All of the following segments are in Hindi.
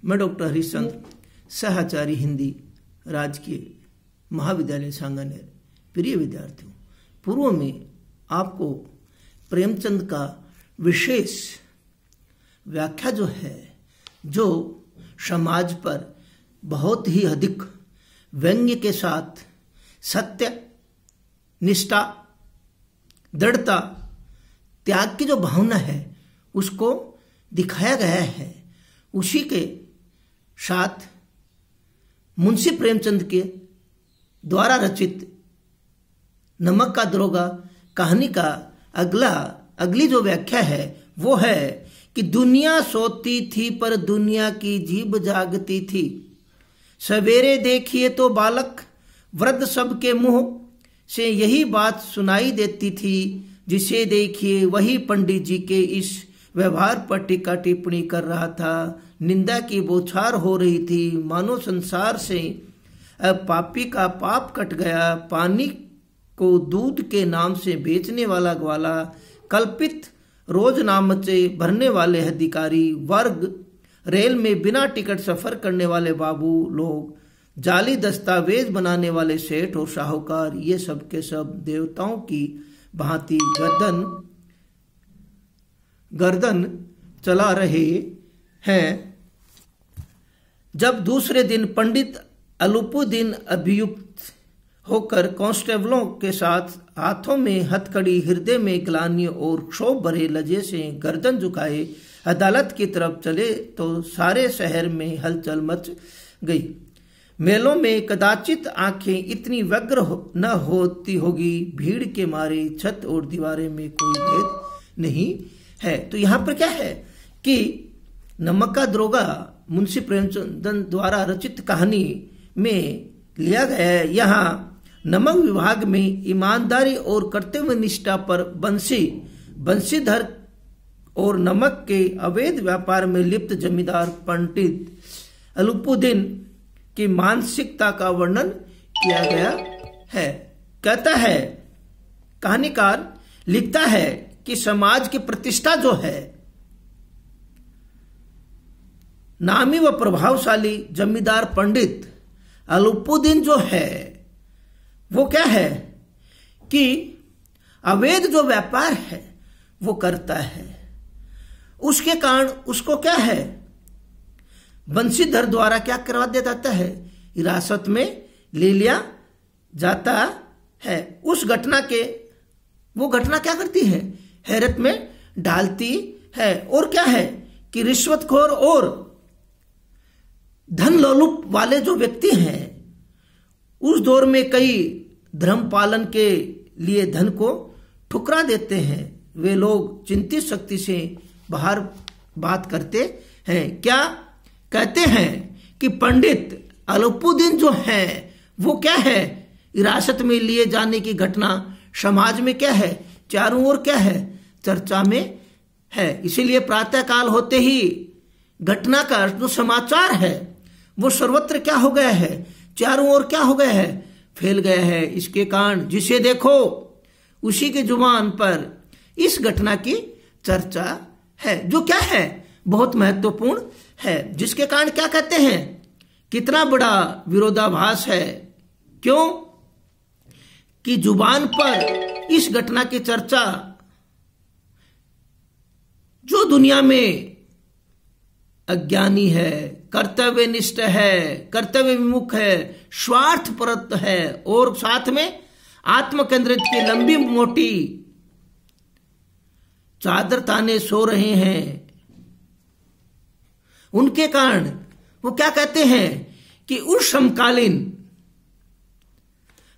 मैं डॉक्टर हरिश्चंद्र, सहआचार्य हिंदी, राजकीय महाविद्यालय सांगानेर। प्रिय विद्यार्थियों, पूर्व में आपको प्रेमचंद का विशेष व्याख्या जो है, जो समाज पर बहुत ही अधिक व्यंग्य के साथ सत्य, निष्ठा, दृढ़ता, त्याग की जो भावना है उसको दिखाया गया है। उसी के साथ मुंशी प्रेमचंद के द्वारा रचित नमक का दरोगा कहानी का अगली जो व्याख्या है वो है कि दुनिया सोती थी पर दुनिया की जीभ जागती थी। सवेरे देखिए तो बालक वृद्ध सबके मुंह से यही बात सुनाई देती थी, जिसे देखिए वही पंडित जी के इस व्यवहार पर टीका टिप्पणी कर रहा था। निंदा की बौछार हो रही थी, मानो संसार से अब पापी का पाप कट गया। पानी को दूध के नाम से बेचने वाला ग्वाला, कल्पित रोजनामे से भरने वाले अधिकारी वर्ग, रेल में बिना टिकट सफर करने वाले बाबू लोग, जाली दस्तावेज बनाने वाले सेठ और साहूकार, ये सब के सब देवताओं की भांति गर्दन चला रहे हैं। जब दूसरे दिन पंडित अलूपुद्दीन अभियुक्त होकर कांस्टेबलों के साथ हाथों में हथकड़ी, हृदय में ग्लानि और क्षोभ भरे लहजे से गर्दन झुकाए अदालत की तरफ चले तो सारे शहर में हलचल मच गई। मेलों में कदाचित आंखें इतनी व्यग्र न होती होगी, भीड़ के मारे छत और दीवारें में कोई भेद नहीं है। तो यहाँ पर क्या है कि नमक का दरोगा मुंशी प्रेमचंद द्वारा रचित कहानी में लिया गया है। यहाँ नमक विभाग में ईमानदारी और कर्तव्य निष्ठा पर बंशीधर और नमक के अवैध व्यापार में लिप्त जमींदार पंडित अलूपुद्दीन की मानसिकता का वर्णन किया गया है। कहता है, कहानीकार लिखता है कि समाज की प्रतिष्ठा जो है, नामी व प्रभावशाली जमींदार पंडित अलूपुद्दीन जो है वो क्या है कि अवैध जो व्यापार है वो करता है। उसके कारण उसको क्या है, बंशीधर द्वारा क्या करवा दिया जाता है, हिरासत में ले लिया जाता है। उस घटना के वो घटना क्या करती है, हैरत में डालती है। और क्या है कि रिश्वतखोर और धन लोलुप वाले जो व्यक्ति हैं, उस दौर में कई धर्म पालन के लिए धन को ठुकरा देते हैं। वे लोग चिंतित शक्ति से बाहर बात करते हैं। क्या कहते हैं कि पंडित अलूपुद्दीन जो है वो क्या है, हिरासत में लिए जाने की घटना समाज में क्या है, चारों ओर क्या है, चर्चा में है। इसीलिए प्रातःकाल होते ही घटना का जो समाचार है वो सर्वत्र क्या हो गया है, चारों ओर क्या हो गया है, फैल गया है। इसके कारण जिसे देखो उसी के जुबान पर इस घटना की चर्चा है, जो क्या है, बहुत महत्वपूर्ण है। जिसके कारण क्या कहते हैं, कितना बड़ा विरोधाभास है। क्यों कि जुबान पर इस घटना की चर्चा जो दुनिया में अज्ञानी है, कर्तव्यनिष्ठ है, कर्तव्य विमुख है, स्वार्थपरत है और साथ में आत्मकेंद्रित की लंबी मोटी चादर ताने सो रहे हैं, उनके कारण वो क्या कहते हैं कि उस समकालीन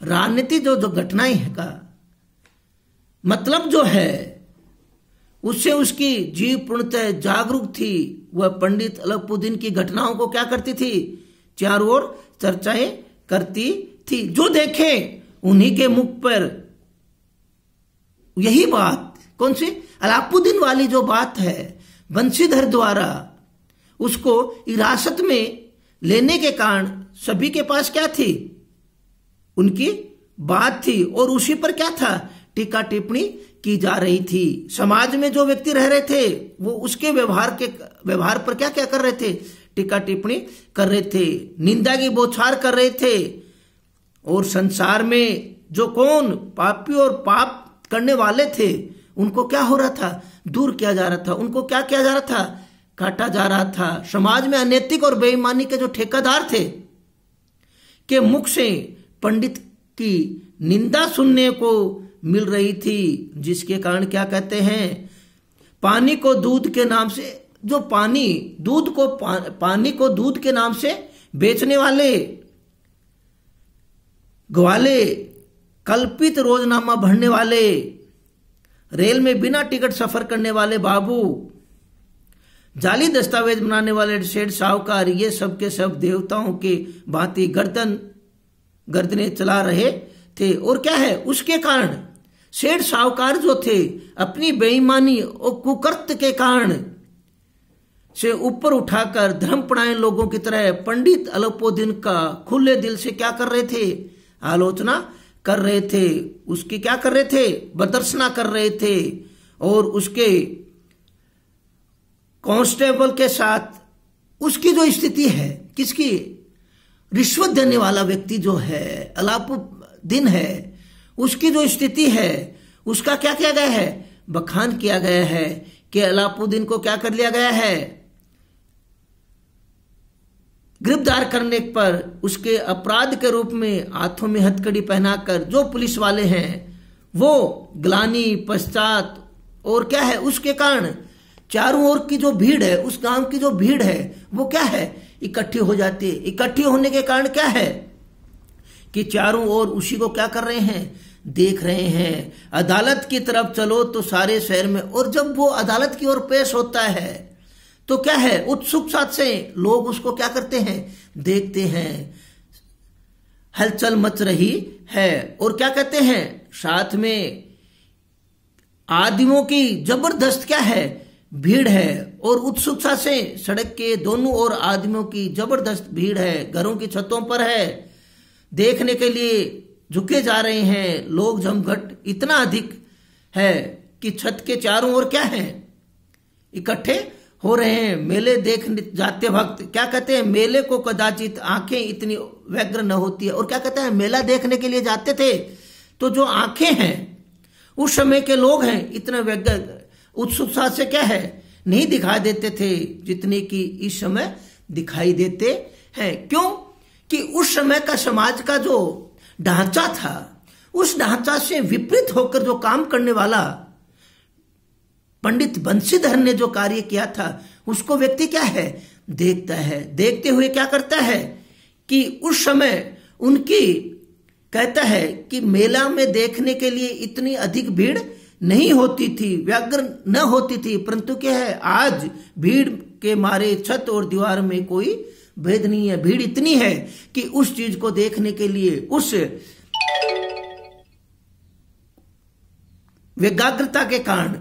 राजनीति जो घटनाएं का मतलब जो है, उससे उसकी जीव पूर्णतः जागरूक थी। वह पंडित अलूपुद्दीन की घटनाओं को क्या करती थी, चारों ओर चर्चाएं करती थी। जो देखे उन्हीं के मुख पर यही बात, कौन सी, अलूपुद्दीन वाली जो बात है, बंशीधर द्वारा उसको हिरासत में लेने के कारण सभी के पास क्या थी, उनकी बात थी और उसी पर क्या था, टीका टिप्पणी की जा रही थी। समाज में जो व्यक्ति रह रहे थे वो उसके व्यवहार पर क्या क्या कर रहे थे, टीका टिप्पणी कर रहे थे, निंदा की बौछार कर रहे थे। और संसार में जो कौन पापी और पाप करने वाले थे उनको क्या हो रहा था, दूर किया जा रहा था। उनको क्या किया जा रहा था, काटा जा रहा था। समाज में अनैतिक और बेईमानी के जो ठेकेदार थे के मुख से पंडित की निंदा सुनने को मिल रही थी, जिसके कारण क्या कहते हैं, पानी को दूध के नाम से, जो पानी को दूध के नाम से बेचने वाले ग्वाले, कल्पित रोजनामा भरने वाले, रेल में बिना टिकट सफर करने वाले बाबू, जाली दस्तावेज बनाने वाले सेठ साहूकार, ये सब के सब देवताओं के भांति गर्दने चला रहे थे। और क्या है, उसके कारण सेठ साहूकार जो थे अपनी बेईमानी और कुकर्त के कारण से ऊपर उठाकर धर्मपरायण लोगों की तरह पंडित अलोपीदीन का खुले दिल से क्या कर रहे थे, आलोचना कर रहे थे, उसकी क्या कर रहे थे, बदर्शना कर रहे थे। और उसके कांस्टेबल के साथ उसकी जो स्थिति है, किसकी, रिश्वत देने वाला व्यक्ति जो है अलाउद्दीन है, उसकी जो स्थिति है उसका क्या किया गया है, बखान किया गया है कि अलाउद्दीन को क्या कर लिया गया है, गिरफ्तार करने पर उसके अपराध के रूप में हाथों में हथकड़ी पहनाकर जो पुलिस वाले हैं वो ग्लानि पश्चात और क्या है, उसके कारण चारों ओर की जो भीड़ है, उस गांव की जो भीड़ है वो क्या है, इकट्ठी हो जाती है। इकट्ठी होने के कारण क्या है कि चारों ओर उसी को क्या कर रहे हैं, देख रहे हैं। अदालत की तरफ चलो तो सारे शहर में, और जब वो अदालत की ओर पेश होता है तो क्या है, उत्सुकता से लोग उसको क्या करते हैं, देखते हैं, हलचल मच रही है। और क्या कहते हैं, साथ में आदमियों की जबरदस्त क्या है, भीड़ है। और उत्सुकता से सड़क के दोनों ओर आदमियों की जबरदस्त भीड़ है, घरों की छतों पर है, देखने के लिए झुके जा रहे हैं लोग। जमघट इतना अधिक है कि छत के चारों ओर क्या है, इकट्ठे हो रहे हैं। मेले देखने जाते वक्त क्या कहते हैं, मेले को कदाचित आंखें इतनी व्यग्र न होती है। और क्या कहते हैं, मेला देखने के लिए जाते थे तो जो आंखें हैं उस समय के लोग हैं इतने व्यग्र उत्सुकता से क्या है, नहीं दिखाई देते थे जितने कि इस समय दिखाई देते हैं। क्यों कि उस समय का समाज का जो ढांचा था, उस ढांचा से विपरीत होकर जो काम करने वाला पंडित बंशीधर ने जो कार्य किया था उसको व्यक्ति क्या है, देखता है। देखते हुए क्या करता है कि उस समय उनकी कहता है कि मेला में देखने के लिए इतनी अधिक भीड़ नहीं होती थी, व्यग्र न होती थी, परंतु क्या है, आज भीड़ के मारे छत और दीवार में कोई भेद नहीं है। भीड़ इतनी है कि उस चीज को देखने के लिए, उस व्यग्रता के कारण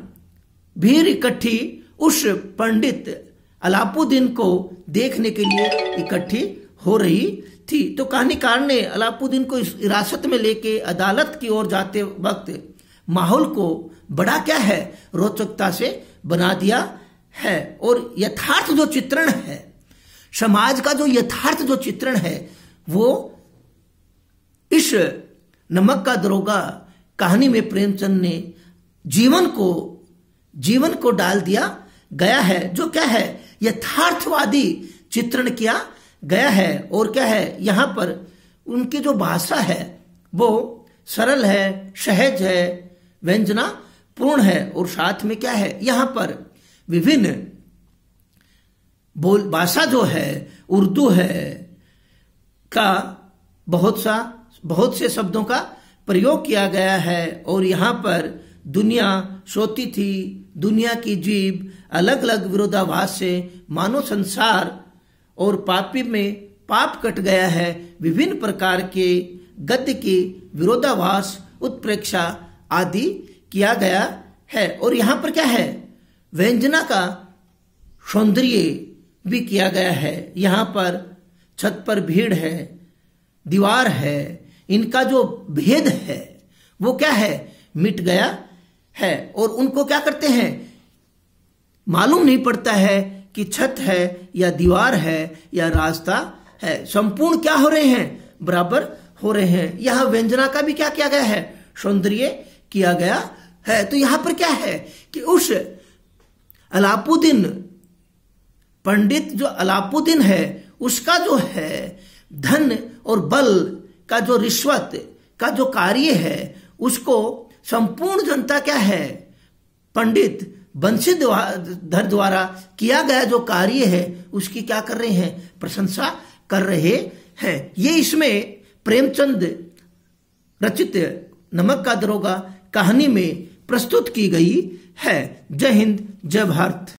भीड़ इकट्ठी उस पंडित अलाउद्दीन को देखने के लिए इकट्ठी हो रही थी। तो कहानीकार ने अलाउद्दीन को इस हिरासत में लेके अदालत की ओर जाते वक्त माहौल को बड़ा क्या है, रोचकता से बना दिया है। और यथार्थ जो चित्रण है, समाज का जो यथार्थ जो चित्रण है, वो इस नमक का दरोगा कहानी में प्रेमचंद ने जीवन को डाल दिया गया है, जो क्या है, यथार्थवादी चित्रण किया गया है। और क्या है, यहां पर उनकी जो भाषा है वो सरल है, सहज है, व्यंजना पूर्ण है। और साथ में क्या है, यहां पर विभिन्न भाषा जो है, उर्दू है का बहुत से शब्दों का प्रयोग किया गया है। और यहां पर दुनिया सोती थी, दुनिया की जीव, अलग अलग विरोधाभास से मानव संसार और पापी में पाप कट गया है। विभिन्न प्रकार के गद्य की विरोधाभास, उत्प्रेक्षा आदि किया गया है। और यहां पर क्या है, व्यंजना का सौंदर्य भी किया गया है। यहां पर छत पर भीड़ है, दीवार है, इनका जो भेद है वो क्या है, मिट गया है। और उनको क्या करते हैं, मालूम नहीं पड़ता है कि छत है या दीवार है या रास्ता है, संपूर्ण क्या हो रहे हैं, बराबर हो रहे हैं। यह व्यंजना का भी क्या किया गया है, सौंदर्य किया गया है। तो यहां पर क्या है कि उस अलाउद्दीन पंडित, जो अलाउद्दीन है, उसका जो है धन और बल का जो रिश्वत का जो कार्य है, उसको संपूर्ण जनता क्या है, पंडित बंशीधर द्वारा किया गया जो कार्य है उसकी क्या कर रहे हैं, प्रशंसा कर रहे हैं। ये इसमें प्रेमचंद रचित नमक का दरोगा कहानी में प्रस्तुत की गई है। जय हिंद, जय भारत।